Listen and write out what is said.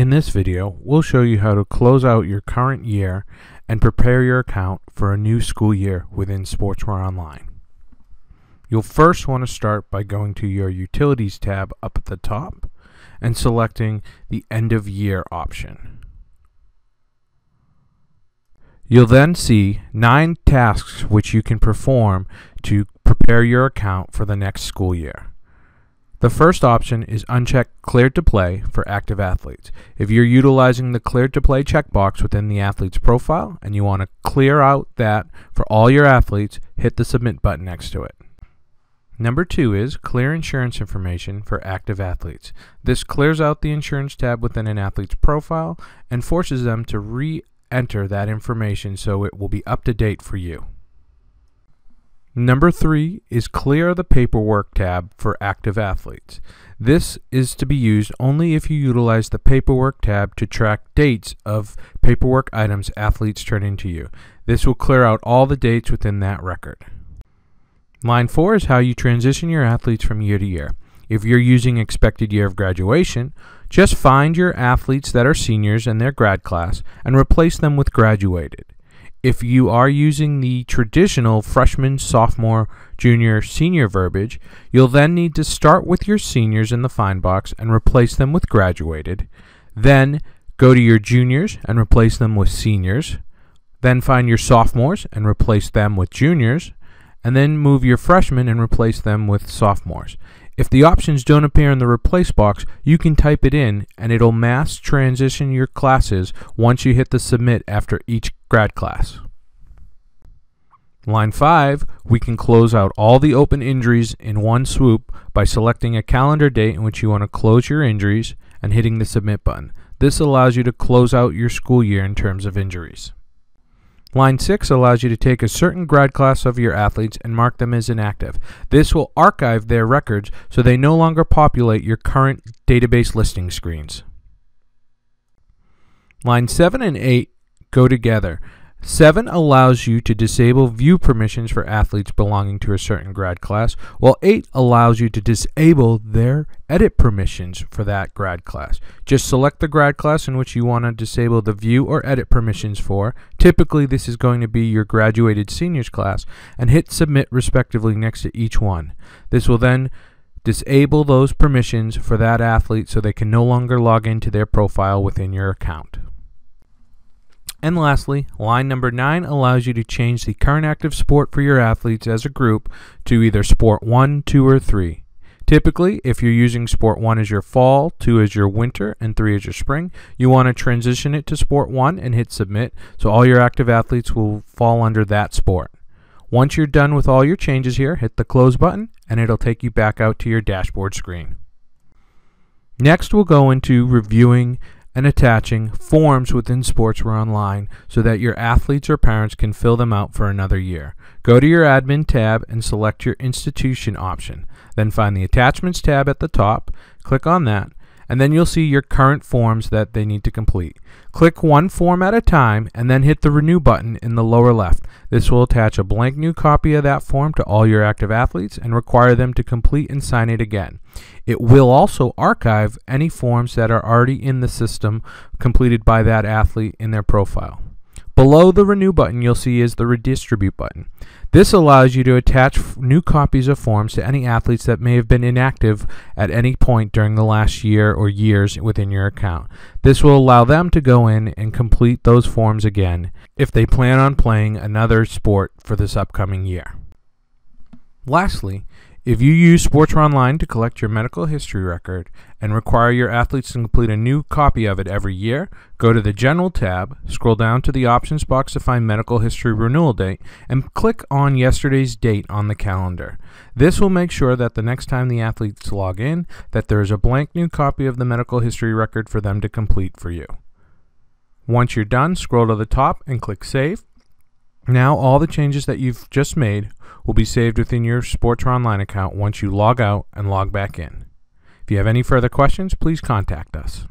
In this video, we'll show you how to close out your current year and prepare your account for a new school year within SportsWare Online. You'll first want to start by going to your Utilities tab up at the top and selecting the End of Year option. You'll then see 9 tasks which you can perform to prepare your account for the next school year. The first option is uncheck Cleared to Play for active athletes. If you're utilizing the Cleared to Play checkbox within the athlete's profile and you want to clear out that for all your athletes, hit the Submit button next to it. Number 2 is Clear Insurance Information for active athletes. This clears out the Insurance tab within an athlete's profile and forces them to re-enter that information so it will be up to date for you. Number 3 is Clear the Paperwork tab for active athletes. This is to be used only if you utilize the Paperwork tab to track dates of paperwork items athletes turn into you. This will clear out all the dates within that record. Line 4 is how you transition your athletes from year to year. If you're using expected year of graduation, just find your athletes that are seniors in their grad class and replace them with graduated. If you are using the traditional freshman, sophomore, junior, senior verbiage, you'll then need to start with your seniors in the find box and replace them with graduated. Then go to your juniors and replace them with seniors. Then find your sophomores and replace them with juniors. And then move your freshmen and replace them with sophomores. If the options don't appear in the replace box, you can type it in and it'll mass transition your classes once you hit the submit after each grad class. Line 5, we can close out all the open injuries in one swoop by selecting a calendar date in which you want to close your injuries and hitting the submit button. This allows you to close out your school year in terms of injuries. Line 6 allows you to take a certain grad class of your athletes and mark them as inactive. This will archive their records so they no longer populate your current database listing screens. Line 7 and 8 go together. 7 allows you to disable view permissions for athletes belonging to a certain grad class, while 8 allows you to disable their edit permissions for that grad class. Just select the grad class in which you want to disable the view or edit permissions for. Typically, this is going to be your graduated seniors class, and hit submit respectively next to each one. This will then disable those permissions for that athlete so they can no longer log into their profile within your account. And lastly, line number 9 allows you to change the current active sport for your athletes as a group to either Sport 1, 2, or 3. Typically, if you're using Sport 1 as your fall, 2 as your winter, and 3 as your spring, you want to transition it to Sport 1 and hit submit so all your active athletes will fall under that sport. Once you're done with all your changes here, hit the close button and it'll take you back out to your dashboard screen. Next, we'll go into reviewing and attaching forms within SportsWare Online so that your athletes or parents can fill them out for another year. Go to your Admin tab and select your Institution option. Then find the Attachments tab at the top, click on that, and then you'll see your current forms that they need to complete. Click one form at a time and then hit the Renew button in the lower left. This will attach a blank new copy of that form to all your active athletes and require them to complete and sign it again. It will also archive any forms that are already in the system completed by that athlete in their profile. Below the Renew button you'll see is the Redistribute button. This allows you to attach new copies of forms to any athletes that may have been inactive at any point during the last year or years within your account. This will allow them to go in and complete those forms again if they plan on playing another sport for this upcoming year. Lastly, if you use SportsWare Online to collect your medical history record and require your athletes to complete a new copy of it every year, go to the General tab, scroll down to the Options box to find Medical History Renewal Date, and click on yesterday's date on the calendar. This will make sure that the next time the athletes log in, that there is a blank new copy of the medical history record for them to complete for you. Once you're done, scroll to the top and click Save. Now all the changes that you've just made will be saved within your SportsWare Online account once you log out and log back in. If you have any further questions, please contact us.